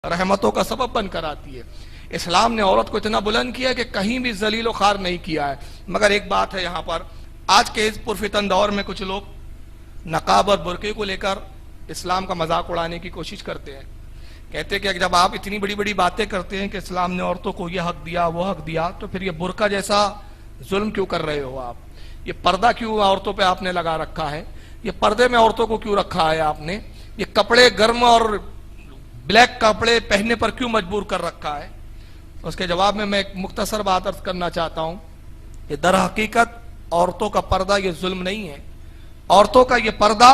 रहमतों का सबब बनकर आती है। इस्लाम ने औरत को इतना बुलंद किया कि कहीं भी जलील व खार नहीं किया है। मगर एक बात है यहाँ पर, आज के इस पुरफितन दौर में कुछ लोग नकाब और बुरके को लेकर इस्लाम का मजाक उड़ाने की कोशिश करते हैं। कहते हैं कि जब आप इतनी बड़ी बड़ी बातें करते हैं कि इस्लाम ने औरतों को यह हक दिया वो हक दिया, तो फिर ये बुरका जैसा जुल्म क्यों कर रहे हो आप? ये पर्दा क्यों औरतों पे आपने लगा रखा है? ये पर्दे में औरतों को क्यों रखा है आपने? ये कपड़े गर्म और ब्लैक कपड़े पहनने पर क्यों मजबूर कर रखा है? उसके जवाब में मैं एक मुख्तसर बात अर्ज करना चाहता हूं कि दर हकीकत औरतों का पर्दा ये जुल्म नहीं है। औरतों का ये पर्दा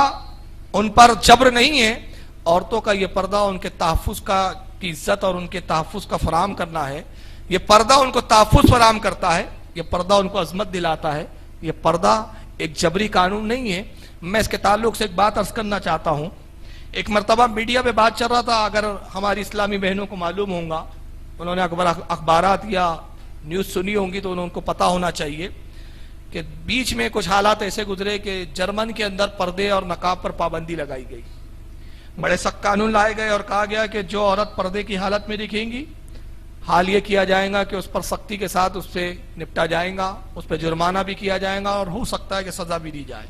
उन पर जबर नहीं है। औरतों का ये पर्दा उनके तहफ़्फ़ुज़ की इज्जत और उनके तहफ़्फ़ुज़ का फराम करना है। ये पर्दा उनको तहफ़्फ़ुज़ फराम करता है। ये पर्दा उनको अजमत दिलाता है। ये पर्दा एक जबरी कानून नहीं है। मैं इसके ताल्लुक से एक बात अर्ज करना चाहता हूं। एक मरतबा मीडिया पे बात चल रहा था, अगर हमारी इस्लामी बहनों को मालूम होगा, उन्होंने अखबारात या न्यूज़ सुनी होंगी तो उनको पता होना चाहिए कि बीच में कुछ हालात ऐसे गुजरे कि जर्मन के अंदर पर्दे और नकाब पर पाबंदी लगाई गई। बड़े सख्त कानून लाए गए और कहा गया कि जो औरत पर्दे की हालत में दिखेंगी, हाल ये किया जाएगा कि उस पर सख्ती के साथ उससे निपटा जाएगा, उस पर जुर्माना भी किया जाएगा और हो सकता है कि सजा भी दी जाए।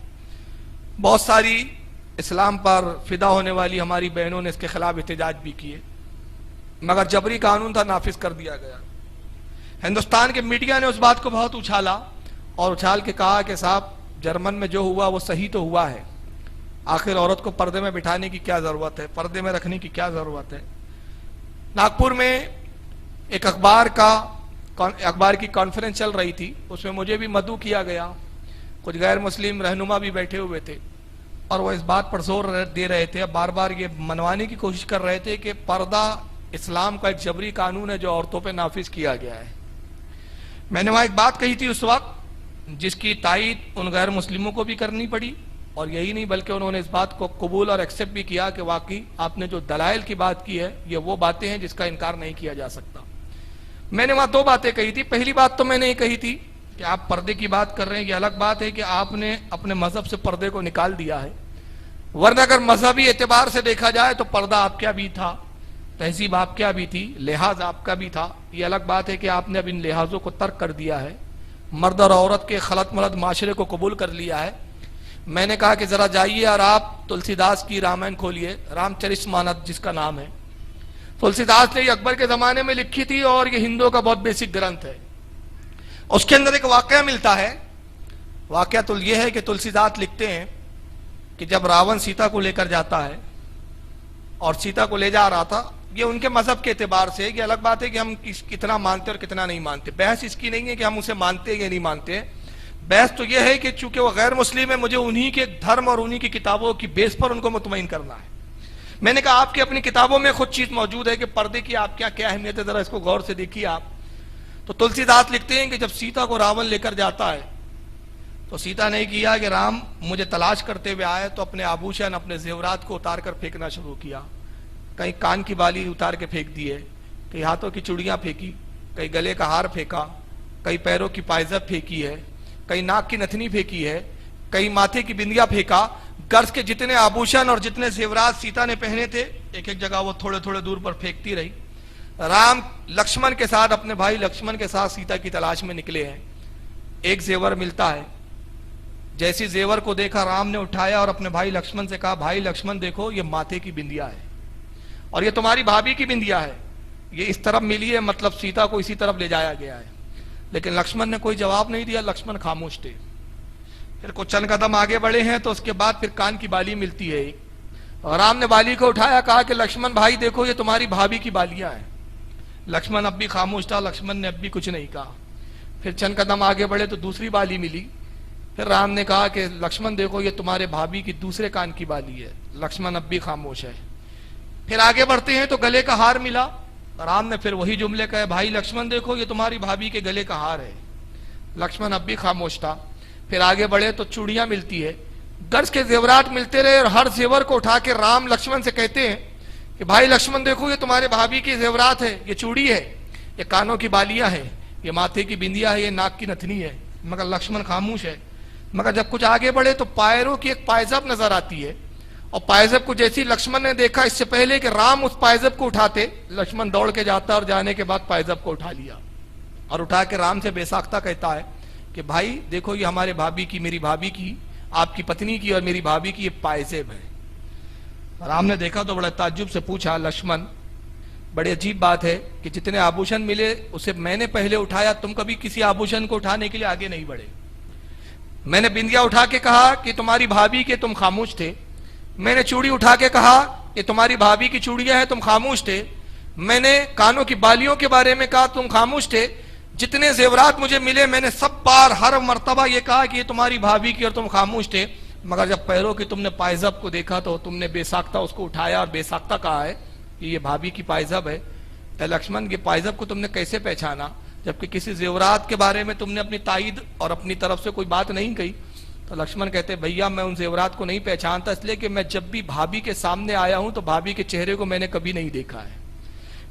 बहुत सारी इस्लाम पर फिदा होने वाली हमारी बहनों ने इसके खिलाफ एहतजाज भी किए, मगर जबरी कानून था, नाफिज कर दिया गया। हिंदुस्तान के मीडिया ने उस बात को बहुत उछाला और उछाल के कहा कि साहब, जर्मन में जो हुआ वो सही तो हुआ है, आखिर औरत को पर्दे में बिठाने की क्या जरूरत है, पर्दे में रखने की क्या जरूरत है। नागपुर में एक अखबार की कॉन्फ्रेंस चल रही थी, उसमें मुझे भी मदऊ किया गया। कुछ गैर मुस्लिम रहनुमा भी बैठे हुए थे और वो इस बात पर जोर दे रहे थे, बार बार ये मनवाने की कोशिश कर रहे थे कि पर्दा इस्लाम का एक जबरी कानून है जो औरतों पे नाफिज किया गया है। मैंने वहां एक बात कही थी उस वक्त, जिसकी तायीद उन गैर मुस्लिमों को भी करनी पड़ी, और यही नहीं बल्कि उन्होंने इस बात को कबूल और एक्सेप्ट भी किया कि वाकई आपने जो दलाइल की बात की है ये वो बातें हैं जिसका इनकार नहीं किया जा सकता। मैंने वहां दो बातें कही थी। पहली बात तो मैंने ये कही थी कि आप पर्दे की बात कर रहे हैं, ये अलग बात है कि आपने अपने मजहब से पर्दे को निकाल दिया है, वरना अगर मजहबी एतबार से देखा जाए तो पर्दा आपका भी था, तहजीब आपका भी थी, लिहाज आपका भी था। ये अलग बात है कि आपने अब इन लिहाजों को तर्क कर दिया है, मर्द और औरत के खलत मलत माशरे को कबूल कर लिया है। मैंने कहा कि जरा जाइए और आप तुलसीदास की रामायण खोलिए, रामचरितमानस जिसका नाम है। तुलसीदास ने अकबर के जमाने में लिखी थी और ये हिंदुओं का बहुत बेसिक ग्रंथ है। उसके अंदर एक वाकया मिलता है। वाकया तो ये है कि तुलसीदास लिखते हैं कि जब रावण सीता को लेकर जाता है और सीता को ले जा रहा था, ये उनके मजहब के एतबार से, ये अलग बात है कि हम कितना मानते और कितना नहीं मानते। बहस इसकी नहीं है कि हम उसे मानते या नहीं मानते। बहस तो यह है कि चूंकि वो गैर मुस्लिम है, मुझे उन्हीं के धर्म और उन्हीं की किताबों की बेस पर उनको मुतमईन करना है। मैंने कहा आपकी अपनी किताबों में खुद चीज मौजूद है कि पर्दे की आप क्या क्या अहमियत है, जरा इसको गौर से देखिए आप। तो तुलसीदास लिखते हैं कि जब सीता को रावण लेकर जाता है तो सीता ने किया कि राम मुझे तलाश करते हुए आए तो अपने आभूषण, अपने जेवरात को उतार कर फेंकना शुरू किया। कहीं कान की बाली उतार के फेंक दिए, कहीं हाथों की चूड़ियां फेंकी, कहीं गले का हार फेंका, कहीं पैरों की पायजब फेंकी है, कहीं नाक की नथनी फेंकी है, कहीं माथे की बिंदिया फेंका। गर्ज के जितने आभूषण और जितने जेवरात सीता ने पहने थे, एक एक जगह वो थोड़े थोड़े दूर पर फेंकती रही। राम लक्ष्मण के साथ, अपने भाई लक्ष्मण के साथ सीता की तलाश में निकले हैं। एक जेवर मिलता है। जैसी जेवर को देखा, राम ने उठाया और अपने भाई लक्ष्मण से कहा, भाई लक्ष्मण देखो, ये माथे की बिंदिया है और ये तुम्हारी भाभी की बिंदिया है, ये इस तरफ मिली है, मतलब सीता को इसी तरफ ले जाया गया है। लेकिन लक्ष्मण ने कोई जवाब नहीं दिया, लक्ष्मण खामोश थे। फिर कुछ चंद कदम आगे बढ़े हैं तो उसके बाद फिर कान की बाली मिलती है एक, और राम ने बाली को उठाया, कहा कि लक्ष्मण भाई देखो, ये तुम्हारी भाभी की बालियां हैं। लक्ष्मण अब भी खामोश था, लक्ष्मण ने अब भी कुछ नहीं कहा। फिर चंद कदम आगे बढ़े तो दूसरी बाली मिली। फिर राम ने कहा कि लक्ष्मण देखो, ये तुम्हारे भाभी की दूसरे कान की बाली है। लक्ष्मण अब भी खामोश है। फिर आगे बढ़ते हैं तो गले का हार मिला। राम ने फिर वही जुमले कहे, भाई लक्ष्मण देखो, ये तुम्हारी भाभी के गले का हार है। लक्ष्मण अब भी खामोश था। फिर आगे बढ़े तो चूड़ियां मिलती है, गर्ज के जेवरात मिलते रहे, और हर जेवर को उठा के राम लक्ष्मण से कहते हैं कि भाई लक्ष्मण देखो, ये तुम्हारे भाभी की जेवरात है, ये चूड़ी है, ये कानों की बालियां है, ये माथे की बिंदिया है, ये नाक की नथनी है। मगर लक्ष्मण खामोश है। मगर जब कुछ आगे बढ़े तो पैरों की एक पायजाब नजर आती है اور پائزب کو جیسی لکشمن نے دیکھا اس سے پہلے کہ رام اس پائزب کو اٹھاتے، لکشمن دوڑ کے جاتا اور جانے کے بعد پائزب کو اٹھا لیا اور اٹھا کے رام سے بے ساختہ کہتا ہے کہ بھائی دیکھو یہ ہمارے بھابھی کی، میری بھابھی کی، آپ کی پتنی کی اور میری بھابھی کی یہ پائزب ہے۔ رام نے دیکھا تو بڑا تعجب سے پوچھا لکشمن بڑی عجیب بات ہے کہ جتنے آبھوشن ملے اسے میں نے پہلے اٹھایا، تم کبھی کسی آبھوشن کو اٹھانے کے لیے آگے نہیں بڑھے۔ میں نے بندیا اٹھا کے کہا کہ تمہاری بھابھی کے، تم خاموش تھے۔ میں نے چوڑی اٹھا کے کہا کہ تمہاری بھابھی کی چوڑیاں ہیں، تم خاموش تھے۔ میں نے کانوں کی بالیوں کے بارے میں کہا، تم خاموش تھے۔ جتنے زیورات مجھے ملے میں نے سب بار ہر مرتبہ یہ کہا کہ یہ تمہاری بھابھی کی اور تم خاموش تھے، مگر جب پیروں کی تم نے پائزب کو دیکھا تو تم نے بے ساختہ اس کو اٹھایا اور بے ساختہ کہا ہے کہ یہ بھابھی کی پائزب ہے۔ اے لکشمن، یہ پائزب کو تم نے کیسے پہچانا جبکہ کسی زیورات کے بارے میں تم نے اپنی تائید اور اپنی طرف سے کوئی بات نہیں کہی؟ تو لکشمن کہتے بھیا میں ان زیورات کو نہیں پہچانتا اس لیے کہ میں جب بھی بھابھی کے سامنے آیا ہوں تو بھابھی کے چہرے کو میں نے کبھی نہیں دیکھا ہے،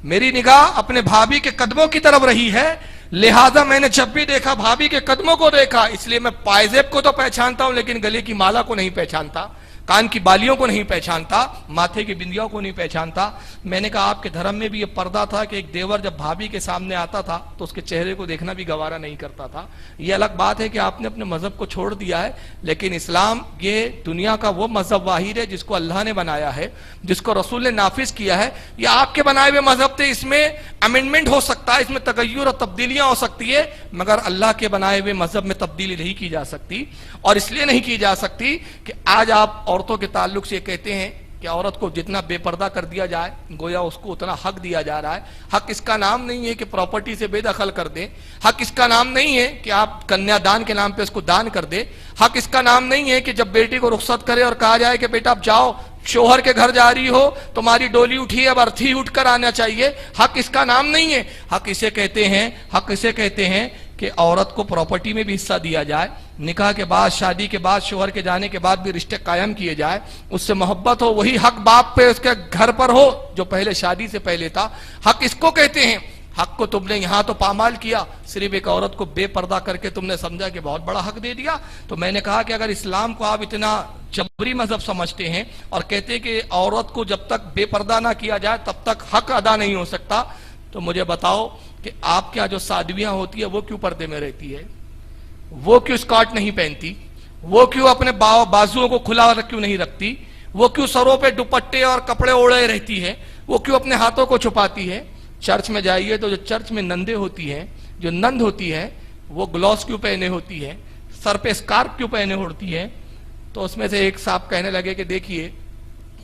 میری نگاہ اپنے بھابھی کے قدموں کی طرف رہی ہے، لہذا میں نے جب بھی دیکھا بھابھی کے قدموں کو دیکھا، اس لیے میں پائزیب کو تو پہچانتا ہوں لیکن گلے کی مالا کو نہیں پہچانتا، کان کی بالیوں کو نہیں پہچانتا، ماتھے کی بندیوں کو نہیں پہچانتا۔ میں نے کہا آپ کے دھرم میں بھی یہ پردہ تھا کہ ایک دیور جب بھابھی کے سامنے آتا تھا تو اس کے چہرے کو دیکھنا بھی گوارا نہیں کرتا تھا۔ یہ الگ بات ہے کہ آپ نے اپنے مذہب کو چھوڑ دیا ہے، لیکن اسلام یہ دنیا کا وہ مذہب واحد ہے جس کو اللہ نے بنایا ہے، جس کو رسول نے نافذ کیا ہے۔ یہ آپ کے بنائے ہوئے مذہب تھے، اس میں امینڈمنٹ ہو سکتا ہے، اس میں تغیر اور تبدیلیاں ہو سکتی ہے، مگر اللہ کے بنائے ہوئے مذہب میں تبدیلی نہیں کی جا سکتی، اور اس لیے نہیں کی جا سکتی کہ آج آپ عورتوں کے تعلق سے یہ کہتے ہیں کہ عورت کو جتنا بے پردہ کر دیا جائے گویا اس کو اتنا حق دیا جا رہا ہے۔ حق اس کا نام نہیں ہے کہ پراپرٹی سے بے دخل کر دیں، حق اس کا نام نہیں ہے کہ آپ کنیا دان کے نام پہ اس کو دان کر دیں، حق اس کا نام نہیں ہے کہ جب بیٹی کو رخصت کرے اور کہا جائے کہ بیٹا اب جاؤ شوہر کے گھر جا رہی ہو تمہاری ڈولی اٹھی ہے اب ارتھی اٹھ کر آنا چاہیے۔ حق اس کا نام نہیں ہے، حق اسے کہتے ہیں کہ عورت کو پراپرٹی میں بھی حصہ دیا جائے، نکاح کے بعد شادی کے بعد شوہر کے جانے کے بعد بھی رشتے قائم کیے جائے، اس سے محبت ہو، وہی حق باپ پہ اس کے گھر پر ہو جو پہلے شادی سے پہلے تھا۔ حق اس کو کہتے ہیں۔ حق کو تم نے یہاں تو پامال کیا، صرف ایک عورت کو بے پردہ کر کے تم نے سمجھا کہ بہت بڑا حق دے دیا۔ تو میں نے کہا کہ اگر اسلام کو آپ اتنا جبری مذہب سمجھتے ہیں اور کہتے ہیں کہ عورت کو جب تک بے پردہ نہ کیا جائے تب تک حق ادا نہیں ہو سکتا، تو مجھے بتاؤ کہ آپ کے یہاں جو سادھویاں ہوتی ہے وہ کیوں پردے میں رہتی ہے؟ وہ کیوں اسکارٹ نہیں پہنتی؟ وہ کیوں اپنے بازوؤں کو کھلا کیوں نہیں رکھتی؟ وہ کیوں سروں پہ دوپٹے اور کپڑے اوڑے رہتی ہے؟ وہ کیوں اپنے ہاتھوں کو چھپاتی ہے؟ چرچ میں جائیے تو جو چرچ میں نندے ہوتی ہیں، جو نند ہوتی ہے، وہ گلوس کیوں پہنے ہوتی ہے، سر پہ اسکارف کیوں پہنے ہوتی ہے؟ تو اس میں سے ایک صاحب کہنے لگے کہ دیکھیے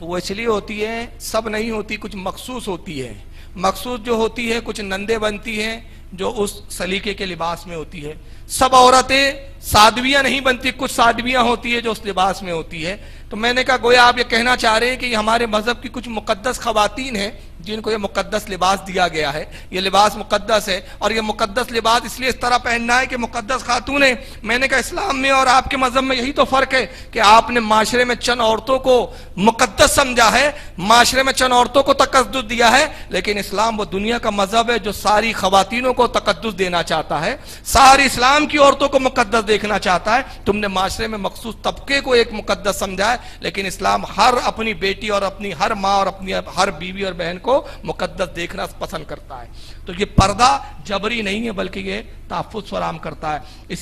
وہ اس لیے ہوتی ہے، سب نہیں ہوتی، کچھ مخصوص ہوتی ہے، مخصوص جو ہوتی ہے کچھ نندے بنتی ہیں جو اس سلیقے کے لباس میں ہوتی ہے، سب عورتیں سادھویاں نہیں بنتی، کچھ سادھویاں ہوتی ہے جو اس لباس میں ہوتی ہے۔ تو میں نے کہا گویا آپ یہ کہنا چاہ رہے ہیں کہ یہ ہمارے مذہب کی کچھ مقدس خواتین ہیں جن کو یہ مقدس لباس دیا گیا ہے، یہ لباس مقدس ہے اور یہ مقدس لباس اس لیے اس طرح پہننا ہے کہ مقدس خاتون ہے۔ میں نے کہا اسلام میں اور آپ کے مذہب میں یہی تو فرق ہے کہ آپ نے معاشرے میں چند عورتوں کو مقدس سمجھا ہے، معاشرے میں چند عورتوں کو تقدس دیا ہے، لیکن اسلام وہ دنیا کا مذہب ہے جو ساری خواتینوں کو تقدس دینا چاہتا ہے، ساری اسلام کی عورتوں کو مقدس دیکھنا چاہتا ہے۔ تم نے معاشرے میں مخصوص طبقے کو ایک مقدس سمجھا ہے، لیکن اسلام ہر اپنی بیٹی اور اپنی ہر ماں اور اپنی ہر بیوی اور بہن کو مقدس دیکھنا پسند کرتا ہے۔ تو یہ پردہ جبری نہیں ہے بلکہ یہ تحفظ فراہم کرتا ہے۔